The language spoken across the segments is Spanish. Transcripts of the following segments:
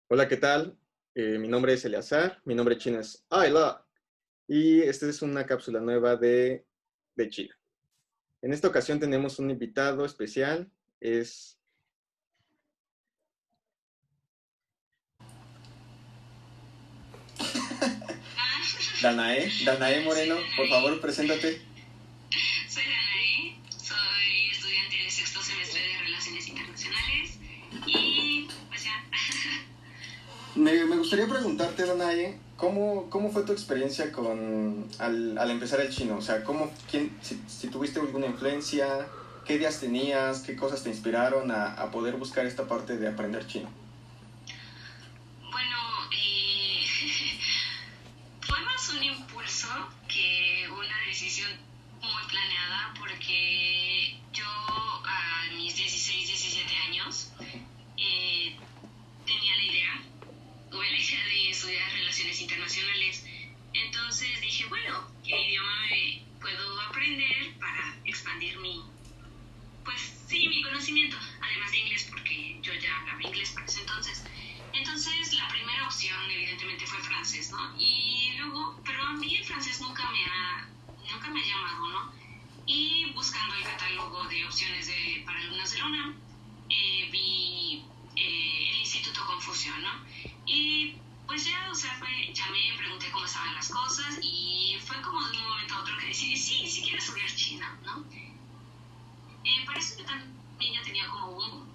Hola, ¿qué tal? Mi nombre es Eleazar, mi nombre chino es Ayla y esta es una cápsula nueva de China. En esta ocasión tenemos un invitado especial, es Danae Moreno, por favor, preséntate. Soy Danae, soy estudiante de sexto semestre de Relaciones Internacionales y pues ya. Me gustaría preguntarte, Danae, ¿cómo fue tu experiencia al empezar el chino? O sea, si tuviste alguna influencia, qué días tenías, qué cosas te inspiraron a poder buscar esta parte de aprender chino. Bueno, fue más un impulso que una decisión muy planeada porque yo a mis 16, 17 años eh, tenía la idea, tuve la idea de estudiar Relaciones Internacionales. Entonces dije, bueno, ¿qué idioma puedo aprender para expandir pues sí, mi conocimiento, además de inglés, porque yo ya hablaba inglés para ese entonces. Entonces, la primera opción, evidentemente, fue francés, ¿no? Y luego, pero a mí el francés nunca me ha llamado, ¿no? Y buscando el catálogo de opciones para alumnos de la UNAM, vi el Instituto Confucio, ¿no? Y pues ya, o sea, llamé, pregunté cómo estaban las cosas y fue como de un momento a otro que decidí, sí, sí quiero estudiar China, ¿no? Para eso yo también ya tenía como un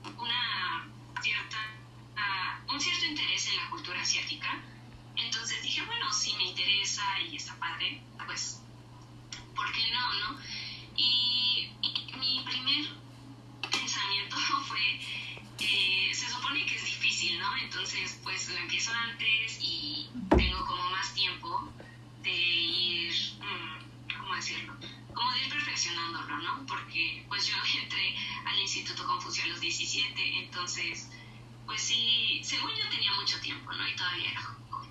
cierto interés en la cultura asiática. Entonces dije, bueno, si me interesa y está padre, pues, ¿por qué no, no? Y mi primer pensamiento fue, se supone que es difícil, ¿no? Entonces, pues lo empiezo antes y tengo como más tiempo de ir, ¿cómo decirlo? Como de ir perfeccionándolo, ¿no? Porque pues yo entré al Instituto Confucio a los 17, entonces, pues sí, según yo tenía mucho tiempo, ¿no? Y todavía era joven.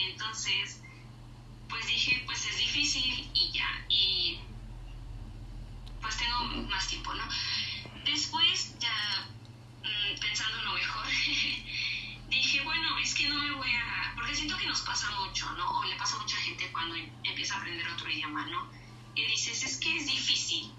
Entonces, pues dije, pues es difícil y ya, y pues tengo más tiempo, ¿no? Después, ya pensando en lo mejor, dije, bueno, es que no me voy a... Porque siento que nos pasa mucho, ¿no? O le pasa a mucha gente cuando empieza a aprender otro idioma, ¿no? Y dices, es que es difícil.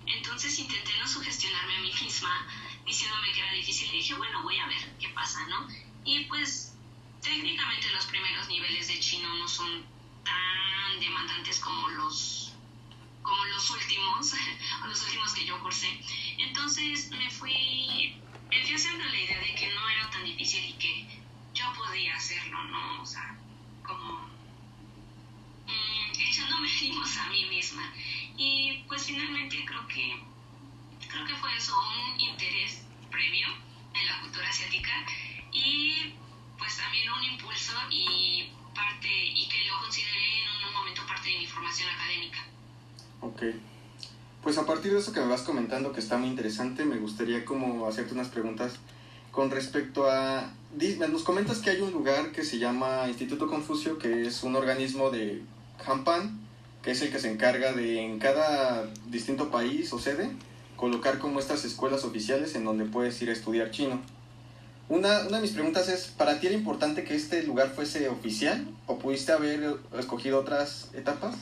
Entonces intenté no sugestionarme a mí misma diciéndome que era difícil y dije, bueno, voy a ver qué pasa, ¿no? Y pues técnicamente los primeros niveles de chino no son tan demandantes como los últimos, o los últimos que yo cursé. Entonces me fui haciendo la idea de que no era tan difícil y que yo podía hacerlo, ¿no? O sea, como echándome ánimos a mí misma. Y pues finalmente creo que fue eso, un interés previo en la cultura asiática y pues también un impulso y que lo consideré en un momento parte de mi formación académica. Ok. Pues a partir de eso que me vas comentando, que está muy interesante, me gustaría como hacerte unas preguntas con respecto a... Nos comentas que hay un lugar que se llama Instituto Confucio, que es un organismo de Hampan, que es el que se encarga de en cada distinto país o sede colocar como estas escuelas oficiales en donde puedes ir a estudiar chino. Una de mis preguntas es, ¿para ti era importante que este lugar fuese oficial o pudiste haber escogido otras etapas?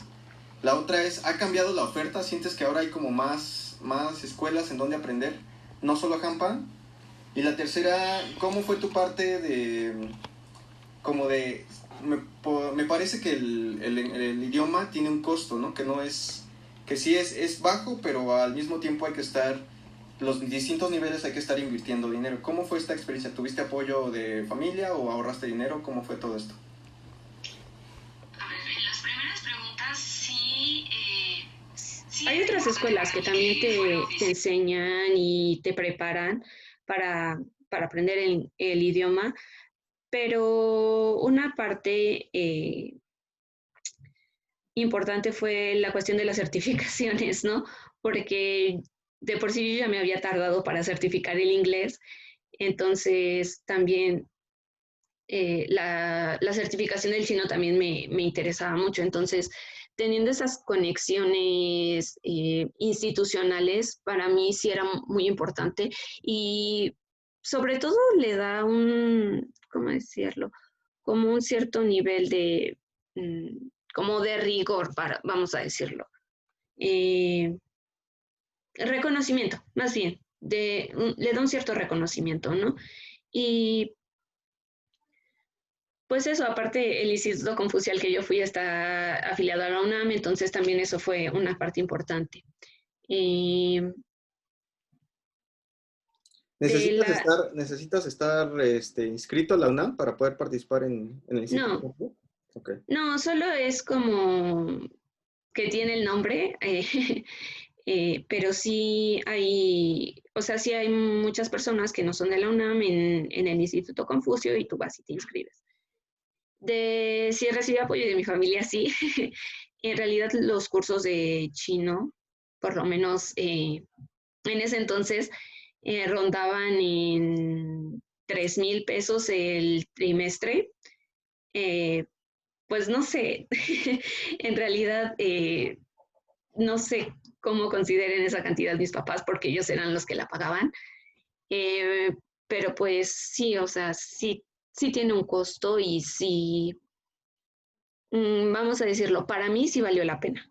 La otra es, ¿ha cambiado la oferta? ¿Sientes que ahora hay como más escuelas en donde aprender? No solo Hampan. Y la tercera, ¿cómo fue tu parte de, como de, me parece que el idioma tiene un costo, ¿no? Que no es, que sí es bajo, pero al mismo tiempo hay que estar, los distintos niveles hay que estar invirtiendo dinero. ¿Cómo fue esta experiencia? ¿Tuviste apoyo de familia o ahorraste dinero? ¿Cómo fue todo esto? A ver, en las primeras preguntas sí, sí Hay era otras importante escuelas para que mí también que fuera te oficial. enseñan y te preparan para aprender el idioma, pero una parte importante fue la cuestión de las certificaciones, ¿no? Porque de por sí yo ya me había tardado para certificar el inglés, entonces también la certificación del chino también me interesaba mucho. Entonces, teniendo esas conexiones institucionales, para mí sí era muy importante. Y sobre todo le da un, ¿cómo decirlo? Como un cierto nivel de, como de rigor, vamos a decirlo. Reconocimiento, más bien, le da un cierto reconocimiento, ¿no? Y pues eso, aparte el Instituto Confucial que yo fui está afiliado a la UNAM, entonces también eso fue una parte importante. De la, Necesitas estar inscrito a la UNAM para poder participar en el no, instituto? Okay. no, solo es como que tiene el nombre, pero sí hay, o sea, sí hay muchas personas que no son de la UNAM en el Instituto Confucio y tú vas y te inscribes. Sí recibí apoyo de mi familia, sí. En realidad los cursos de chino, por lo menos en ese entonces, rondaban en 3,000 pesos el trimestre. Eh, pues no sé, en realidad no sé cómo consideren esa cantidad mis papás porque ellos eran los que la pagaban. Eh, pero pues sí, o sea, sí, sí tiene un costo y sí, vamos a decirlo, para mí sí valió la pena,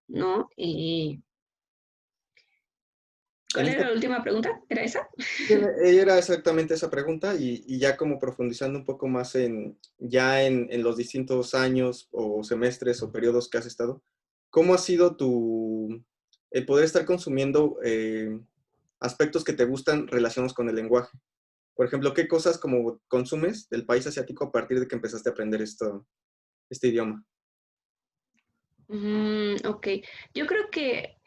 ¿no? En ¿Cuál era esta, la última pregunta? ¿Era esa? era exactamente esa pregunta y ya como profundizando un poco más en los distintos años o semestres o periodos que has estado, ¿cómo ha sido el poder estar consumiendo aspectos que te gustan relacionados con el lenguaje? Por ejemplo, ¿qué cosas como consumes del país asiático a partir de que empezaste a aprender este idioma? Ok, yo creo que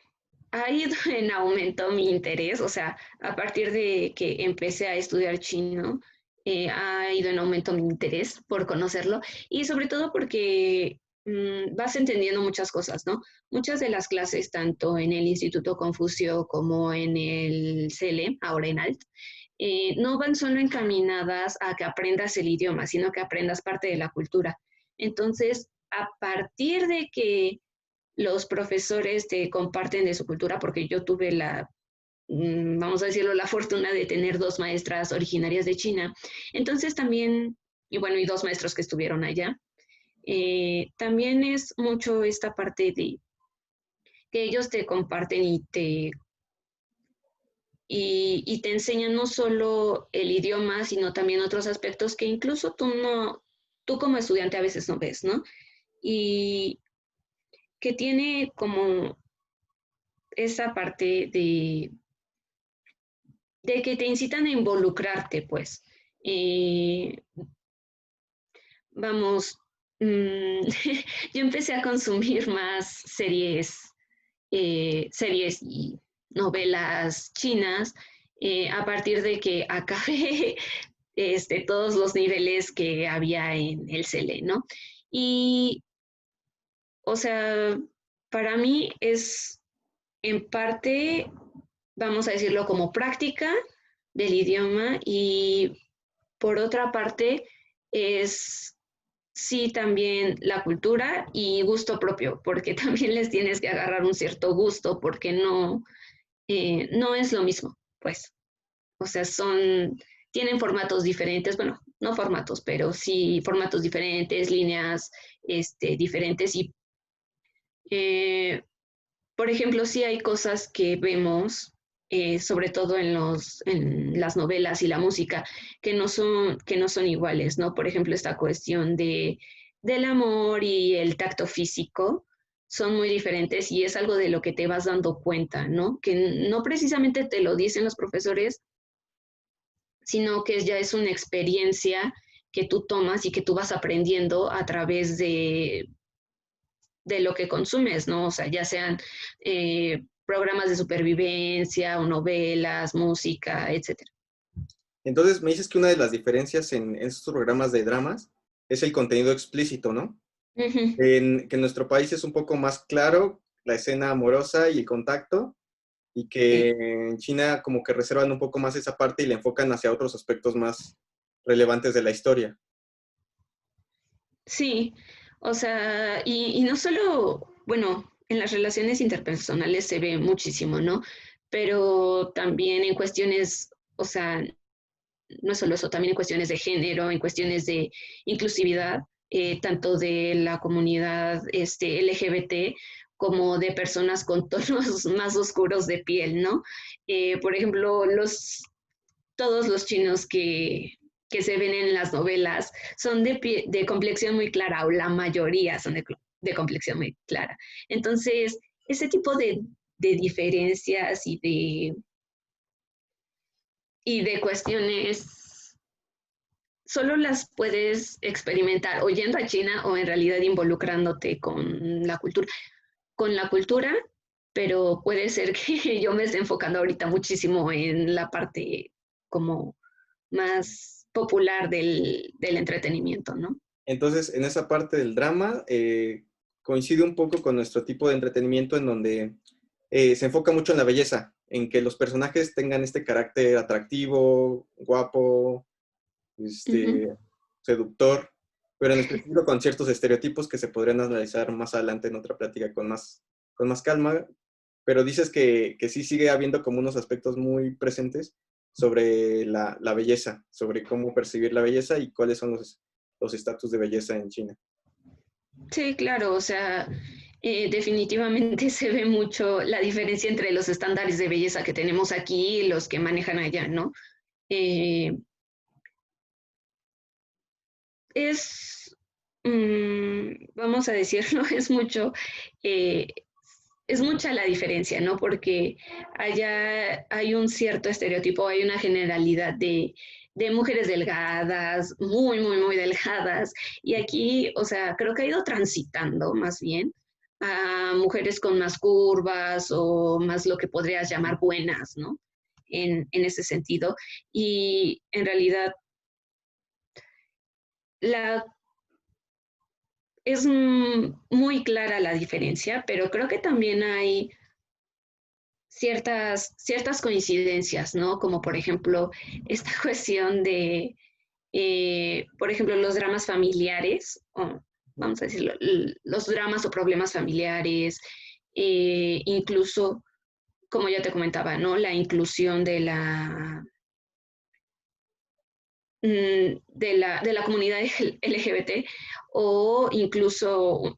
ha ido en aumento mi interés, o sea, a partir de que empecé a estudiar chino, ha ido en aumento mi interés por conocerlo y sobre todo porque vas entendiendo muchas cosas, ¿no? Muchas de las clases, tanto en el Instituto Confucio como en el CELE, ahora en ALT, no van solo encaminadas a que aprendas el idioma, sino que aprendas parte de la cultura. Entonces, a partir de que los profesores te comparten de su cultura, porque yo tuve vamos a decirlo, la fortuna de tener dos maestras originarias de China. Entonces también, y bueno, y dos maestros que estuvieron allá. También es mucho esta parte de que ellos te comparten y te enseñan no solo el idioma, sino también otros aspectos que incluso tú como estudiante a veces no ves, ¿no? Y que tiene como esa parte de que te incitan a involucrarte, pues. Eh, vamos, yo empecé a consumir más series y novelas chinas a partir de que acabé todos los niveles que había en el CELE, ¿no? Y, o sea, para mí es en parte, vamos a decirlo, como práctica del idioma y por otra parte es sí también la cultura y gusto propio, porque también les tienes que agarrar un cierto gusto porque no es lo mismo, pues. O sea, tienen formatos diferentes, bueno, no formatos, pero sí formatos diferentes, líneas diferentes y eh, por ejemplo, sí hay cosas que vemos, sobre todo en las novelas y la música, que no son iguales, ¿no? Por ejemplo, esta cuestión del amor y el tacto físico son muy diferentes y es algo de lo que te vas dando cuenta, ¿no? Que no precisamente te lo dicen los profesores, sino que ya es una experiencia que tú tomas y que tú vas aprendiendo a través de lo que consumes, ¿no? O sea, ya sean programas de supervivencia o novelas, música, etcétera. Entonces, me dices que una de las diferencias en estos programas de dramas es el contenido explícito, ¿no? Ujú. Que en nuestro país es un poco más claro la escena amorosa y el contacto, y que Sí. en China como que reservan un poco más esa parte y le enfocan hacia otros aspectos más relevantes de la historia. Sí, o sea, y no solo, bueno, en las relaciones interpersonales se ve muchísimo, ¿no? Pero también en cuestiones, o sea, no es solo eso, también en cuestiones de género, en cuestiones de inclusividad, tanto de la comunidad LGBT como de personas con tonos más oscuros de piel, ¿no? Por ejemplo, todos los chinos que se ven en las novelas son de complexión muy clara, o la mayoría son de complexión muy clara. Entonces, ese tipo de diferencias y de cuestiones solo las puedes experimentar o yendo a China o en realidad involucrándote con la cultura, pero puede ser que yo me esté enfocando ahorita muchísimo en la parte como más popular del entretenimiento, ¿no? Entonces, en esa parte del drama, coincide un poco con nuestro tipo de entretenimiento en donde se enfoca mucho en la belleza, en que los personajes tengan este carácter atractivo, guapo, Ujú. seductor, pero en específico con ciertos estereotipos que se podrían analizar más adelante en otra plática con más calma. Pero dices que sí sigue habiendo como unos aspectos muy presentes sobre la belleza, sobre cómo percibir la belleza y cuáles son los estatus de belleza en China. Sí, claro, o sea, definitivamente se ve mucho la diferencia entre los estándares de belleza que tenemos aquí y los que manejan allá, ¿no? Eh, es, vamos a decirlo, eh, es mucha la diferencia, ¿no? Porque allá hay un cierto estereotipo, hay una generalidad de mujeres delgadas, muy, muy, muy delgadas, y aquí, o sea, creo que ha ido transitando más bien a mujeres con más curvas o más lo que podrías llamar buenas, ¿no? En ese sentido. Y en realidad la es muy clara la diferencia, pero creo que también hay ciertas coincidencias, ¿no? Como por ejemplo esta cuestión por ejemplo, los dramas familiares, o vamos a decirlo, los dramas o problemas familiares, incluso, como ya te comentaba, ¿no? La inclusión de la comunidad LGBT o incluso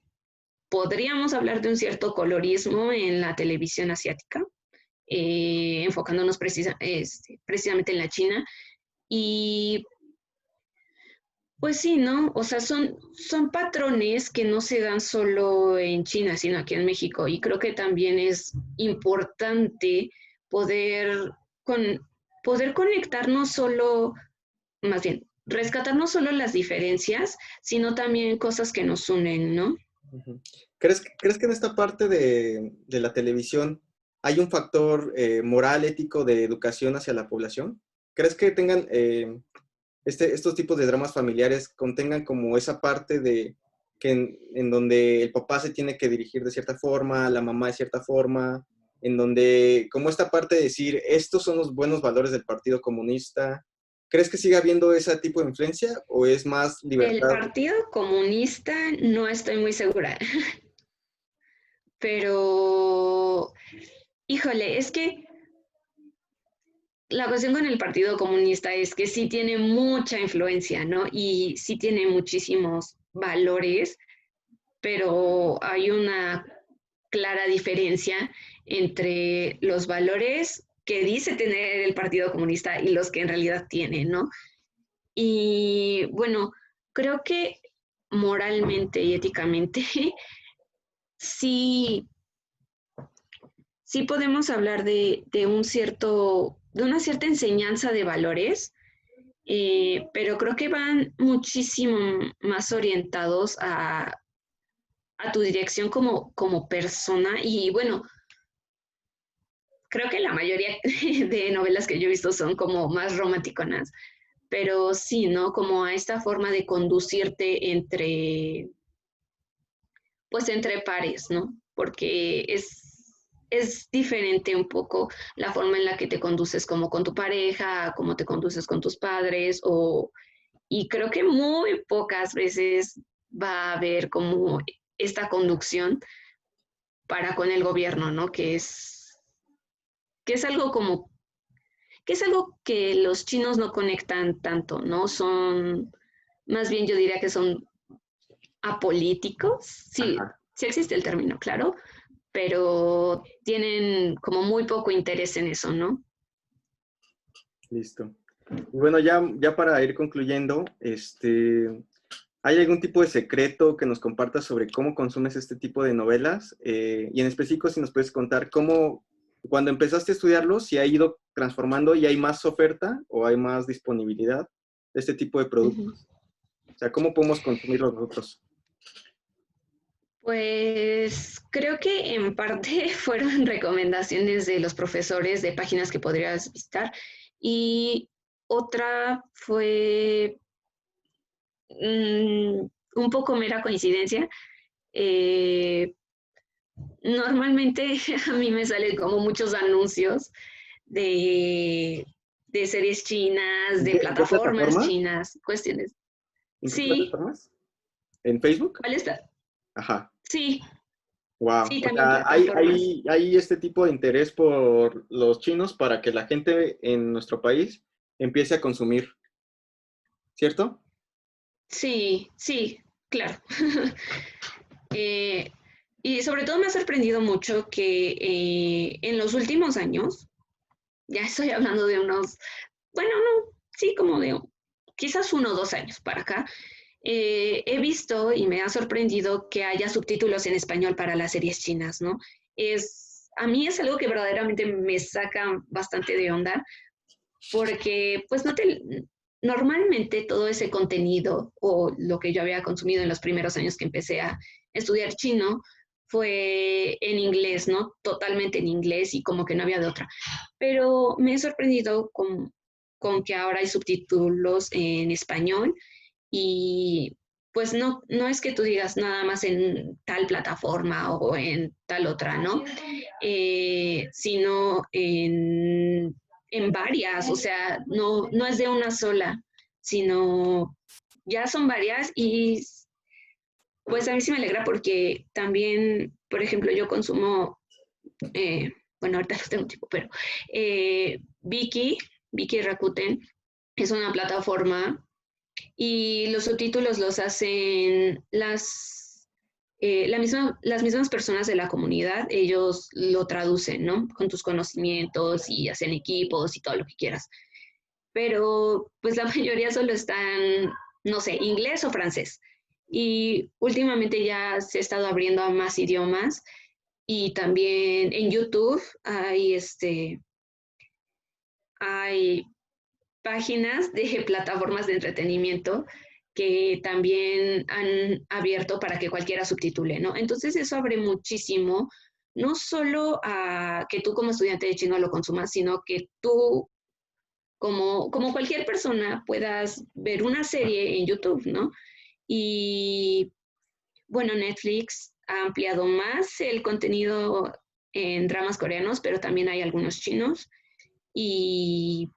podríamos hablar de un cierto colorismo en la televisión asiática, enfocándonos precisamente en la China. Y pues sí, ¿no? O sea, son patrones que no se dan solo en China, sino aquí en México. Y creo que también es importante poder, con, poder conectar no solo, más bien, rescatar no solo las diferencias, sino también cosas que nos unen, ¿no? Ujú. ¿Crees que en esta parte de la televisión hay un factor moral, ético, de educación hacia la población? ¿Crees que tengan estos tipos de dramas familiares contengan como esa parte de que en donde el papá se tiene que dirigir de cierta forma, la mamá de cierta forma, en donde como esta parte de decir, estos son los buenos valores del Partido Comunista? ¿Crees que sigue habiendo ese tipo de influencia o es más Del libertad? Partido Comunista no estoy muy segura, pero híjole, es que la cuestión con el Partido Comunista es que sí tiene mucha influencia, ¿no? Y sí tiene muchísimos valores, pero hay una clara diferencia entre los valores que dice tener el Partido Comunista y los que en realidad tiene, ¿no? Y bueno, creo que moralmente y éticamente sí, sí podemos hablar de una cierta enseñanza de valores, pero creo que van muchísimo más orientados a tu dirección como persona. Y bueno, creo que la mayoría de novelas que yo he visto son como más romanticonas, pero sí, ¿no? Como a esta forma de conducirte pues entre pares, ¿no? Porque es diferente un poco la forma en la que te conduces como con tu pareja, cómo te conduces con tus padres, y creo que muy pocas veces va a haber como esta conducción para con el gobierno, ¿no? Que es algo como que es algo que los chinos no conectan tanto, ¿no? Son, más bien yo diría que son apolíticos, sí, Ajá, sí existe el término, claro, pero tienen como muy poco interés en eso, ¿no? listo. Y bueno, ya para ir concluyendo, ¿hay algún tipo de secreto que nos compartas sobre cómo consumes este tipo de novelas? Y en específico, si nos puedes contar cómo, cuando empezaste a estudiarlo, si ha ido transformando y hay más oferta o hay más disponibilidad de este tipo de Ujú. productos. O sea, ¿cómo podemos consumirlos nosotros? Pues creo que en parte fueron recomendaciones de los profesores de páginas que podrías visitar y otra fue un poco mera coincidencia. Eh, Normalmente a mí me salen como muchos anuncios de, de series chinas, ¿En de qué plataformas plataforma? chinas, cuestiones. ¿En qué Sí, plataformas? ¿En Facebook? ¿cuál está? Ajá. Sí, Wow. sí, O también sea, plataformas. hay este tipo de interés por los chinos para que la gente en nuestro país empiece a consumir, ¿cierto? Sí, sí, claro. Eh, y sobre todo me ha sorprendido mucho que en los últimos años, ya estoy hablando de unos, bueno, no, sí, como de quizás 1 o 2 años para acá, he visto y me ha sorprendido que haya subtítulos en español para las series chinas, ¿no? A mí es algo que verdaderamente me saca bastante de onda, porque pues normalmente todo ese contenido o lo que yo había consumido en los primeros años que empecé a estudiar chino fue en inglés, ¿no? Totalmente en inglés y como que no había de otra. Pero me he sorprendido con que ahora hay subtítulos en español y pues no es que tú digas nada más en tal plataforma o en tal otra, ¿no? Sino en varias, o sea, no es de una sola, sino ya son varias y pues a mí sí me alegra porque también, por ejemplo, yo consumo, eh, bueno, ahorita no tengo tiempo, pero Viki Rakuten es una plataforma y los subtítulos los hacen las mismas personas de la comunidad, ellos lo traducen, ¿no? Con tus conocimientos y hacen equipos y todo lo que quieras. Pero pues la mayoría solo están, no sé, inglés o francés. Y últimamente ya se ha estado abriendo a más idiomas y también en YouTube hay páginas de plataformas de entretenimiento que también han abierto para que cualquiera subtitule, ¿no? Entonces eso abre muchísimo, no solo a que tú como estudiante de chino lo consumas, sino que tú como cualquier persona puedas ver una serie en YouTube, ¿no? Y bueno, Netflix ha ampliado más el contenido en dramas coreanos, pero también hay algunos chinos. Y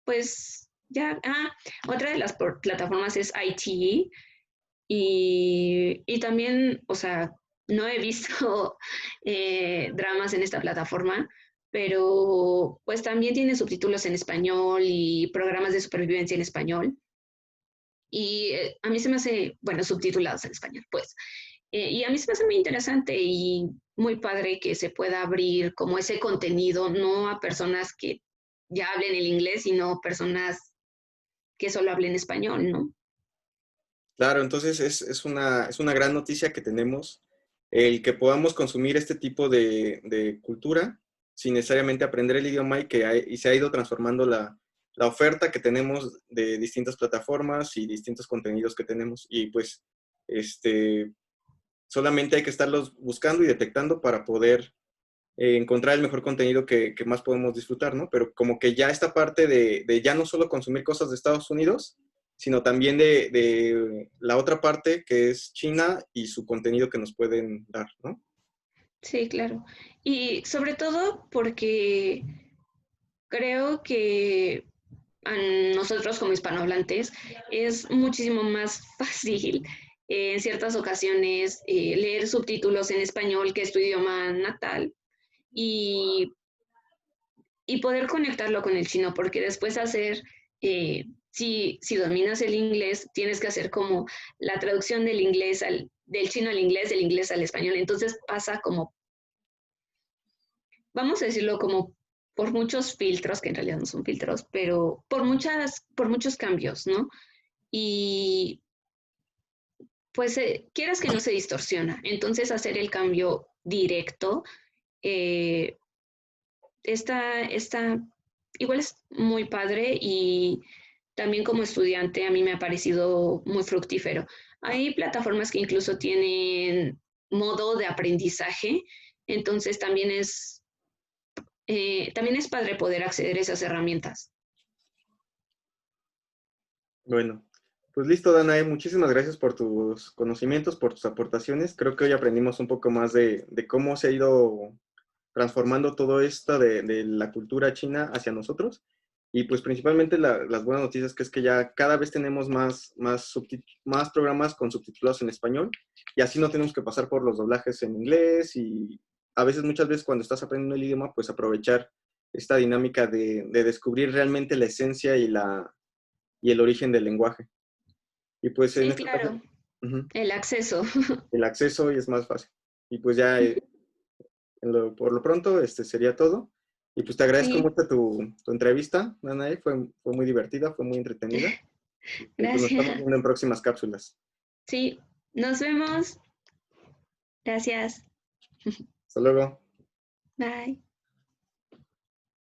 pues ya, otra de las plataformas es ITE y también, o sea, no he visto dramas en esta plataforma, pero pues también tiene subtítulos en español y programas de supervivencia en español. Y a mí se me hace, bueno, subtitulados en español, pues. Y a mí se me hace muy interesante y muy padre que se pueda abrir como ese contenido, no a personas que ya hablen el inglés, sino personas que solo hablen español, ¿no? Claro, entonces es una gran noticia que tenemos el que podamos consumir este tipo de cultura sin necesariamente aprender el idioma y se ha ido transformando la oferta que tenemos de distintas plataformas y distintos contenidos que tenemos. Y pues solamente hay que estarlos buscando y detectando para poder encontrar el mejor contenido que más podemos disfrutar, ¿no? Pero como que ya esta parte de ya no solo consumir cosas de Estados Unidos, sino también de la otra parte que es China y su contenido que nos pueden dar, ¿no? Sí, claro. Y sobre todo porque creo que a nosotros como hispanohablantes es muchísimo más fácil en ciertas ocasiones leer subtítulos en español que es tu idioma natal y y poder conectarlo con el chino, porque después hacer, si dominas el inglés, tienes que hacer como la traducción del inglés del chino al inglés, del inglés al español. Entonces pasa como, vamos a decirlo como por muchos filtros, que en realidad no son filtros, pero por muchos cambios, ¿no? Y pues quieras que no se distorsiona. Entonces hacer el cambio directo, igual es muy padre y también como estudiante a mí me ha parecido muy fructífero. Hay plataformas que incluso tienen modo de aprendizaje, entonces también es padre poder acceder a esas herramientas. Bueno, pues listo, Danae, muchísimas gracias por tus conocimientos, por tus aportaciones. Creo que hoy aprendimos un poco más de cómo se ha ido transformando todo esto de la cultura china hacia nosotros. Y pues principalmente las buenas noticias que es que ya cada vez tenemos más programas con subtitulados en español y así no tenemos que pasar por los doblajes en inglés y a veces, muchas veces cuando estás aprendiendo el idioma, pues aprovechar esta dinámica de descubrir realmente la esencia y el origen del lenguaje. Y pues en Sí, este caso, claro, el acceso. el acceso y es más fácil. Y pues ya por lo pronto sería todo. Y pues te agradezco Sí, mucho tu entrevista, Danae, fue muy divertida, fue muy entretenida. Y pues nos estamos gracias. viendo en próximas cápsulas. Sí, nos vemos. Gracias. Hasta luego. Bye.